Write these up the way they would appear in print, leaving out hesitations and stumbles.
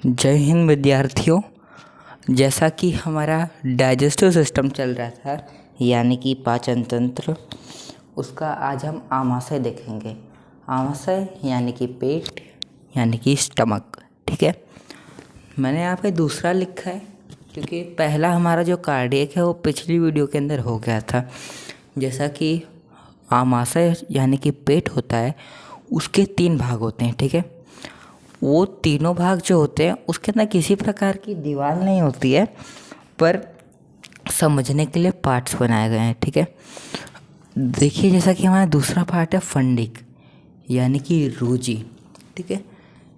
जय हिंद विद्यार्थियों। जैसा कि हमारा डाइजेस्टिव सिस्टम चल रहा था, यानी कि पाचन तंत्र, उसका आज हम आमाशय देखेंगे। आमाशय यानी कि पेट, यानी कि स्टमक। ठीक है, मैंने यहाँ पे दूसरा लिखा है क्योंकि पहला हमारा जो कार्डियक है वो पिछली वीडियो के अंदर हो गया था। जैसा कि आमाशय यानी कि पेट होता है, उसके 3 भाग होते हैं। ठीक है, वो तीनों भाग जो होते हैं उसके अंदर किसी प्रकार की दीवार नहीं होती है, पर समझने के लिए पार्ट्स बनाए गए हैं। ठीक है, देखिए जैसा कि हमारा दूसरा पार्ट है फंडिक यानी कि रूजी। ठीक है,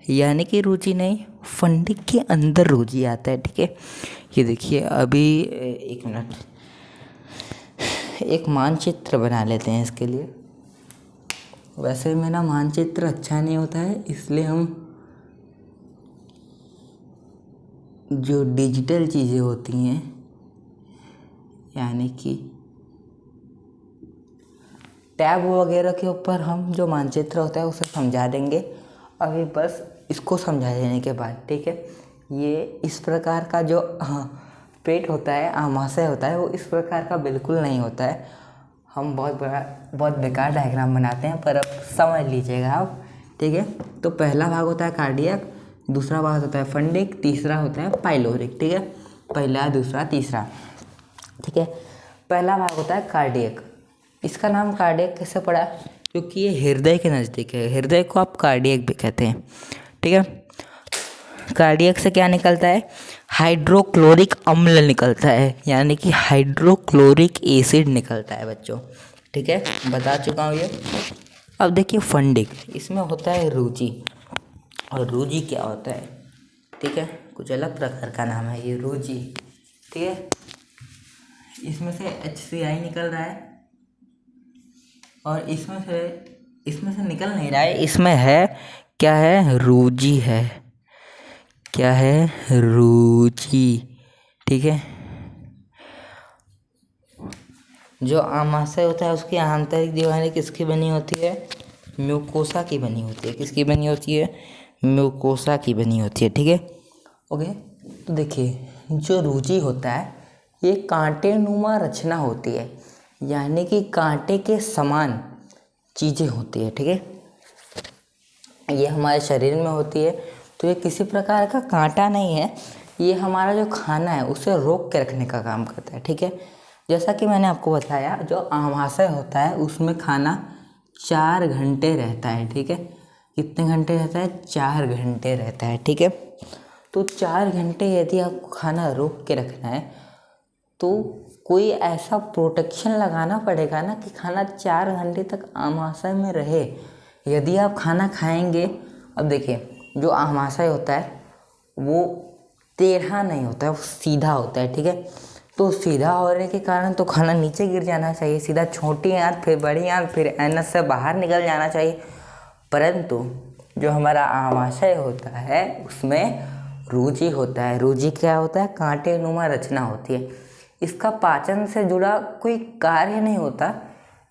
यानी कि रूजी नहीं, फंडिक के अंदर रूजी आता है। ठीक है, ये देखिए अभी एक मिनट, एक मानचित्र बना लेते हैं इसके लिए। वैसे मेरा मानचित्र अच्छा नहीं होता है, इसलिए हम जो डिजिटल चीज़ें होती हैं, यानी कि टैब वगैरह के ऊपर हम जो मानचित्र होता है उसे समझा देंगे अभी, बस इसको समझा देने के बाद। ठीक है, ये इस प्रकार का जो पेट होता है, आमाशय होता है, वो इस प्रकार का बिल्कुल नहीं होता है। हम बहुत बेकार डायग्राम बनाते हैं, पर अब समझ लीजिएगा आप। ठीक है, तो पहला भाग होता है कार्डियक, दूसरा भाग होता है फंडिक, तीसरा होता है पाइलोरिक। ठीक है, पहला, दूसरा, तीसरा। ठीक है, पहला भाग होता है कार्डियक। इसका नाम कार्डियक कैसे पड़ा? क्योंकि ये हृदय के नज़दीक है। हृदय को आप कार्डियक भी कहते हैं। ठीक है, कार्डियक से क्या निकलता है? हाइड्रोक्लोरिक अम्ल निकलता है, यानी कि हाइड्रोक्लोरिक एसिड निकलता है बच्चों। ठीक है, बता चुका हूँ ये। अब देखिए फंडिक, इसमें होता है रूजी। और रूजी क्या होता है? ठीक है, कुछ अलग प्रकार का नाम है ये रूजी। ठीक है, इसमें से HCl निकल रहा है और इसमें से निकल नहीं रहा है, इसमें है क्या? है रूजी है। क्या है? रूजी। ठीक है, जो आमाशय होता है उसकी आंतरिक दीवारें किसकी बनी होती है? म्यूकोसा की बनी होती है। किसकी बनी होती है? म्यूकोसा की बनी होती है। ठीक है, ओके। तो देखिए जो रूजी होता है ये कांटेनुमा रचना होती है, यानी कि कांटे के समान चीज़ें होती है। ठीक है, ये हमारे शरीर में होती है, तो ये किसी प्रकार का कांटा नहीं है, ये हमारा जो खाना है उसे रोक के रखने का काम करता है। ठीक है, जैसा कि मैंने आपको बताया, जो आमाशय होता है उसमें खाना 4 घंटे रहता है। ठीक है, कितने घंटे रहता है? 4 घंटे रहता है। ठीक है, तो 4 घंटे यदि आपको खाना रोक के रखना है तो कोई ऐसा प्रोटेक्शन लगाना पड़ेगा ना कि खाना 4 घंटे तक आमाशय में रहे। यदि आप खाना खाएंगे, अब देखिए जो आमाशय होता है वो टेढ़ा नहीं होता है, वो सीधा होता है। ठीक है, तो सीधा होने के कारण तो खाना नीचे गिर जाना चाहिए, सीधा छोटी आंत फिर बड़ी आंत फिर एनस से बाहर निकल जाना चाहिए। परंतु जो हमारा आमाशय होता है उसमें रूजी होता है। रूजी क्या होता है? कांटेनुमा रचना होती है। इसका पाचन से जुड़ा कोई कार्य नहीं होता,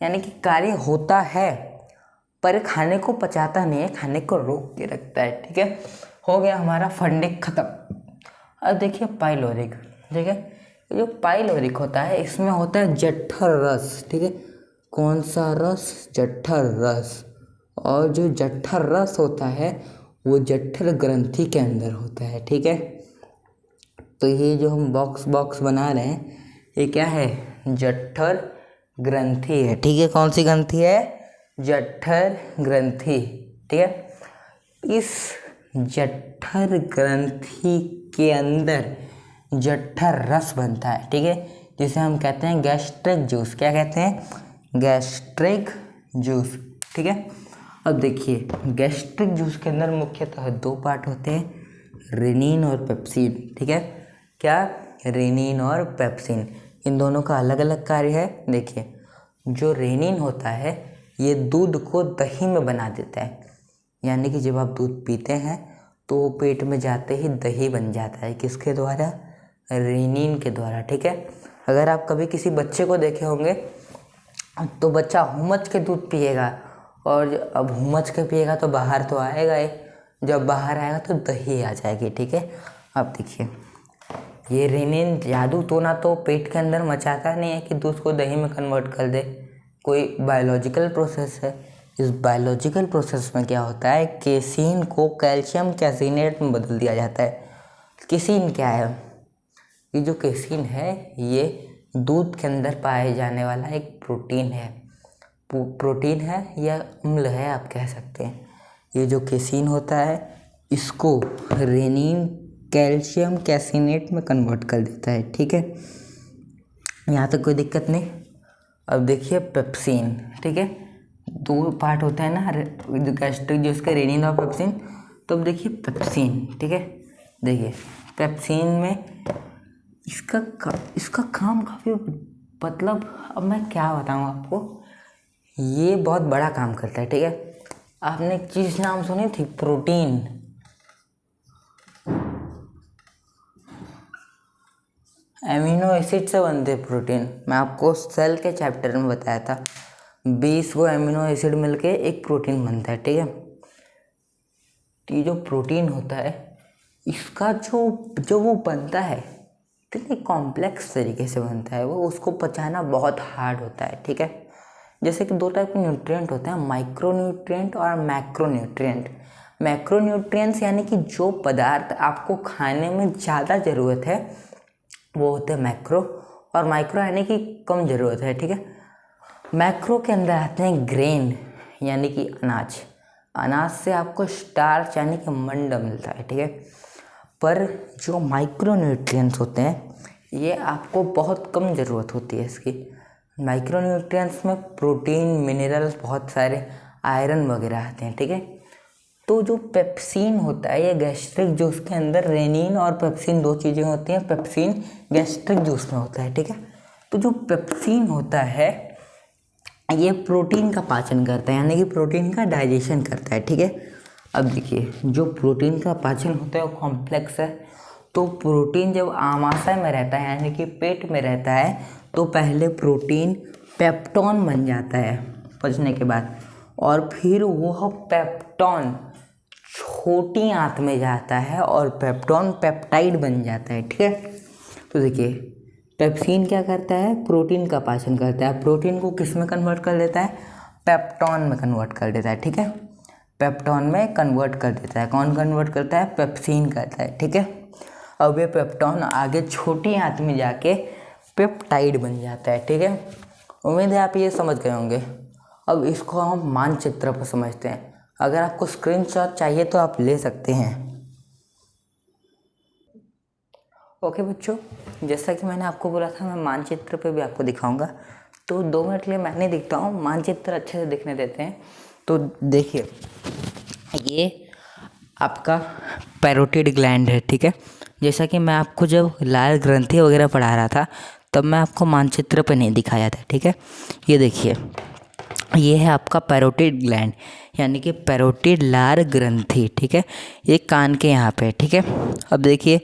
यानी कि कार्य होता है पर खाने को पचाता नहीं है, खाने को रोक के रखता है। ठीक है, हो गया हमारा फंडिक खत्म। अब देखिए पाइलोरिक। ठीक है, जो पाइलोरिक होता है इसमें होता है जठर रस। ठीक है, कौन सा रस? जठर रस। और जो जठर रस होता है वो जठर ग्रंथि के अंदर होता है। ठीक है, तो ये जो हम बॉक्स बना रहे हैं ये क्या है? जठर ग्रंथि है। ठीक है, कौन सी ग्रंथि है? जठर ग्रंथि। ठीक है, इस जठर ग्रंथि के अंदर जठर रस बनता है। ठीक है, जिसे हम कहते हैं गैस्ट्रिक जूस। क्या कहते हैं? Gastric juice. ठीक है, अब देखिए गैस्ट्रिक जूस के अंदर मुख्यतः 2 पार्ट होते हैं, रेनिन और पेप्सिन। ठीक है, क्या? रेनिन और पेप्सिन, इन दोनों का अलग अलग कार्य है। देखिए जो रेनिन होता है ये दूध को दही में बना देता है, यानी कि जब आप दूध पीते हैं तो वो पेट में जाते ही दही बन जाता है। किसके द्वारा? रेनिन के द्वारा। ठीक है, अगर आप कभी किसी बच्चे को देखे होंगे तो बच्चा हुमच के दूध पिएगा, और अब हुमच के पिएगा तो बाहर तो आएगा ही, जब बाहर आएगा तो दही आ जाएगी, ठीक है। अब देखिए, ये रेनिन जादू तो ना तो पेट के अंदर मचाता नहीं है कि दूध को दही में कन्वर्ट कर दे, कोई बायोलॉजिकल प्रोसेस है। इस बायोलॉजिकल प्रोसेस में क्या होता है, केसीन को कैल्शियम कैसीनेट में बदल दिया जाता है। केसीन क्या है, ये जो केसीन है ये दूध के अंदर पाए जाने वाला एक प्रोटीन है, प्रोटीन है या अम्ल है आप कह सकते हैं। ये जो केसीन होता है इसको रेनिन कैल्शियम कैसीनेट में कन्वर्ट कर देता है, ठीक है। यहाँ तक कोई दिक्कत नहीं। अब देखिए पेप्सिन, ठीक है, दो पार्ट होता है ना गैस्ट्रिक जो इसका, रेनिन और पेप्सिन। तो अब देखिए पेप्सिन, ठीक है, देखिए पेप्सिन में इसका काम काफ़ी, मतलब अब मैं क्या बताऊँ आपको, ये बहुत बड़ा काम करता है, ठीक है। आपने एक चीज़ नाम सुनी थी, प्रोटीन। एमिनो एसिड से बनते प्रोटीन, मैं आपको सेल के चैप्टर में बताया था। 20 को एमिनो एसिड मिलके एक प्रोटीन बनता है, ठीक है। ये जो प्रोटीन होता है इसका जो वो बनता है इतने कॉम्प्लेक्स तरीके से बनता है, वो उसको पचाना बहुत हार्ड होता है, ठीक है। जैसे कि दो टाइप के न्यूट्रिएंट होते हैं, माइक्रो न्यूट्रिएंट और मैक्रो न्यूट्रिएंट। मैक्रो न्यूट्रिएंट्स यानी कि जो पदार्थ आपको खाने में ज़्यादा ज़रूरत है वो होते हैं मैक्रो, और माइक्रो यानी कि कम ज़रूरत है, ठीक है। मैक्रो के अंदर आते हैं ग्रेन यानी कि अनाज, अनाज से आपको स्टार्च यानी कि मंड मिलता है, ठीक है। पर जो माइक्रो न्यूट्रिएंट्स होते हैं ये आपको बहुत कम ज़रूरत होती है इसकी। माइक्रो न्यूट्रिएंट्स में प्रोटीन, मिनरल्स, बहुत सारे आयरन वगैरह आते हैं, ठीक है। तो जो पेप्सिन होता है ये गैस्ट्रिक जूस के अंदर, रेनिन और पेप्सिन दो चीज़ें होती हैं, पेप्सिन गैस्ट्रिक जूस में होता है, ठीक है। तो जो पेप्सिन होता है ये प्रोटीन का पाचन करता है, यानी कि प्रोटीन का डाइजेशन करता है, ठीक है। अब देखिए जो प्रोटीन का पाचन होता है वो कॉम्प्लेक्स है। तो प्रोटीन जब आमाशय में रहता है यानी कि पेट में रहता है तो पहले प्रोटीन पेप्टोन बन जाता है पचने के बाद, और फिर वह पेप्टोन छोटी आंत में जाता है और पेप्टोन पेप्टाइड बन जाता है, ठीक है। तो देखिए पेप्सिन क्या करता है, प्रोटीन का पाचन करता है, प्रोटीन को किस में कन्वर्ट कर देता है, पेप्टोन में कन्वर्ट कर देता है, ठीक है। पेप्टोन में कन्वर्ट कर देता है, कौन कन्वर्ट करता है, पेप्सिन करता है, ठीक है। अब ये पेप्टोन आगे छोटी आंत में जाके पेप्टाइड बन जाता है, ठीक है। उम्मीद है आप ये समझ गए होंगे। अब इसको हम मानचित्र पर समझते हैं। अगर आपको स्क्रीनशॉट चाहिए तो आप ले सकते हैं। ओके बच्चों, जैसा कि मैंने आपको बोला था मैं मानचित्र पे भी आपको दिखाऊंगा, तो 2 मिनट के लिए मैं नहीं दिखता हूँ, मानचित्र अच्छे से दिखने देते हैं। तो देखिए ये आपका पैरोटिड ग्लैंड है, ठीक है। जैसा कि मैं आपको जब लाल ग्रंथि वगैरह पढ़ा रहा था तब मैं आपको मानचित्र पे नहीं दिखाया था, ठीक है। ये देखिए ये है आपका पैरोटिड ग्लैंड यानी कि पैरोटिड लार ग्रंथि, ठीक है। ये कान के यहाँ पे, ठीक है। अब देखिए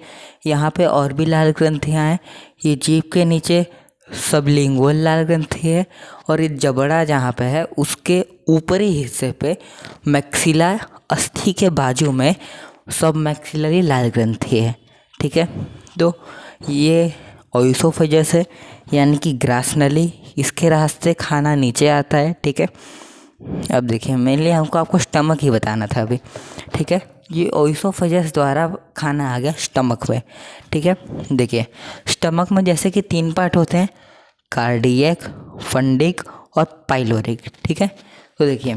यहाँ पे और भी लाल ग्रंथियाँ हैं। ये जीभ के नीचे सबलिंगुअल लाल ग्रंथि है, और ये जबड़ा जहाँ पे है उसके ऊपरी हिस्से पे मैक्सिला अस्थि के बाजू में सब मैक्सिलरी लाल ग्रंथि है, ठीक है। तो ये ओइसोफेजस है यानी कि ग्रास नली, इसके रास्ते खाना नीचे आता है, ठीक है। अब देखिए मेनली हमको आपको स्टमक ही बताना था अभी, ठीक है। ये ओइसोफेजस द्वारा खाना आ गया स्टमक में, ठीक है। देखिए स्टमक में जैसे कि 3 पार्ट होते हैं, कार्डियक, फंडिक और पाइलोरिक, ठीक है। तो देखिए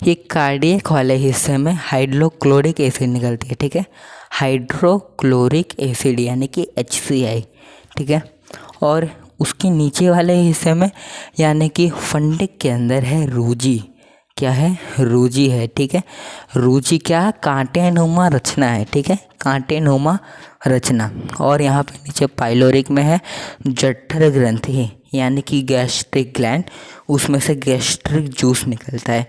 ये कार्डियक वाले हिस्से में हाइड्रोक्लोरिक एसिड निकलती है, ठीक है। हाइड्रोक्लोरिक एसिड यानी कि HCl, ठीक है। और उसके नीचे वाले हिस्से में यानी कि फंडिक के अंदर है रूजी, क्या है, रूजी है, ठीक है। रूजी क्या, कांटेनुमा रचना है, ठीक है, कांटेनुमा रचना। और यहाँ पे नीचे पाइलोरिक में है जठर ग्रंथि यानी कि गैस्ट्रिक ग्लैंड, उसमें से गैस्ट्रिक जूस निकलता है,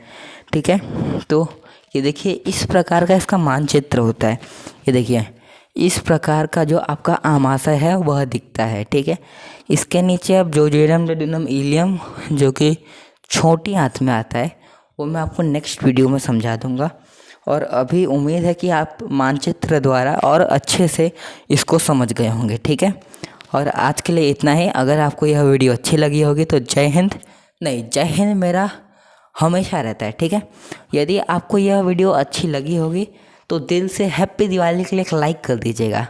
ठीक है। तो ये देखिए इस प्रकार का इसका मानचित्र होता है। ये देखिए इस प्रकार का जो आपका आमाशय है वह दिखता है, ठीक है। इसके नीचे अब जोजेरम डेडुनम इलियम जो कि छोटी आंत में आता है वो मैं आपको नेक्स्ट वीडियो में समझा दूंगा। और अभी उम्मीद है कि आप मानचित्र द्वारा और अच्छे से इसको समझ गए होंगे, ठीक है। और आज के लिए इतना ही। अगर आपको यह वीडियो अच्छी लगी होगी तो जय हिंद, नहीं जय हिंद मेरा हमेशा रहता है, ठीक है। यदि आपको यह वीडियो अच्छी लगी होगी तो दिल से हैप्पी दिवाली के लिए एक लाइक कर दीजिएगा।